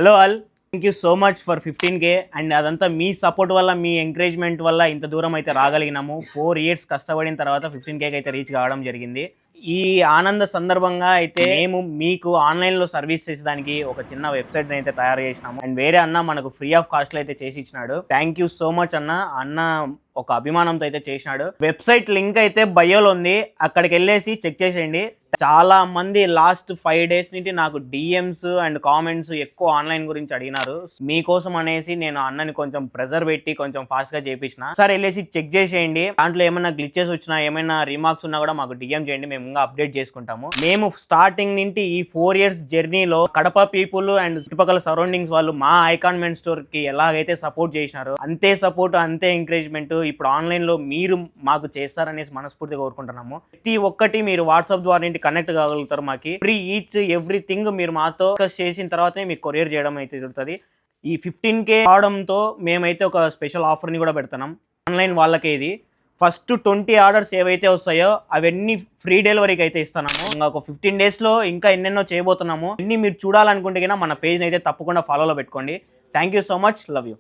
Hello all, thank you so much for 15K and అదంతా మీ support వల్ల, మీ encouragement వల్ల ఇంత దూరం అయితే రాగలిగినాము. 4 years కష్టపడిన తర్వాత 15K అయితే రీచ్ కావడం జరిగింది. ఈ ఆనంద సందర్భంగా అయితే మేము మీకు ఆన్లైన్లో సర్వీస్ చేసేదానికి ఒక చిన్న వెబ్సైట్ అయితే తయారు చేసినాము. అండ్ వేరే అన్న మనకు ఫ్రీ ఆఫ్ కాస్ట్లో అయితే చేసి ఇచ్చినాడు. థ్యాంక్ యూ సో మచ్ అన్న ఒక అభిమానంతో అయితే చేసినాడు. వెబ్సైట్ లింక్ అయితే బయోలో ఉంది, అక్కడికి వెళ్ళేసి చెక్ చేసేయండి. చాలా మంది లాస్ట్ 5 days నుండి నాకు డిఎమ్స్ అండ్ కామెంట్స్ ఎక్కువ ఆన్లైన్ గురించి అడిగినారు. మీకోసం అనేసి నేను అన్నని కొంచెం ప్రెజర్ పెట్టి కొంచెం ఫాస్ట్ గా చేపించిన. సరే వెళ్ళేసి చెక్ చేసేయండి. దాంట్లో ఏమైనా గ్లిచెస్ వచ్చినా, ఏమైనా రిమార్క్స్ ఉన్నా కూడా మాకు డిఎం చేయండి, మేము ఇంకా అప్డేట్ చేసుకుంటాము. మేము స్టార్టింగ్ నుండి ఈ 4 years జర్నీలో కడప పీపుల్ అండ్ చుట్టుపక్కల సరౌండింగ్స్ వాళ్ళు మా ఐకాన్ మెన్ స్టోర్ కి ఎలాగైతే సపోర్ట్ చేసినారు, అంతే సపోర్ట్, అంతే ఎంకరేజ్మెంట్ ఇప్పుడు ఆన్లైన్ లో మీరు మాకు చేస్తారనేసి మనస్ఫూర్తిగా కోరుకుంటున్నాము. ప్రతి ఒక్కటి మీరు వాట్సాప్ ద్వారా కనెక్ట్ కాగలుగుతారు. మాకి ఫ్రీ ఈచ్ ఎవ్రీథింగ్ మీరు మాతో డిస్కస్ చేసిన తర్వాతే మీకు కొరియర్ చేయడం అయితే జరుగుతుంది. ఈ 15K అవడంతో మేమైతే ఒక స్పెషల్ ఆఫర్ని కూడా పెడుతున్నాం ఆన్లైన్ వాళ్ళకే. ఇది ఫస్ట్ 20 ఆర్డర్స్ ఏవైతే వస్తాయో అవన్నీ ఫ్రీ డెలివరీకి అయితే ఇస్తున్నాము. ఇంకా ఒక 15 daysలో ఇంకా ఎన్నెన్నో చేయబోతున్నాము. అన్ని మీరు చూడాలనుకుంటే కన్నా మన పేజ్ని అయితే తప్పకుండా ఫాలోలో పెట్టుకోండి. Thank you so much, love you.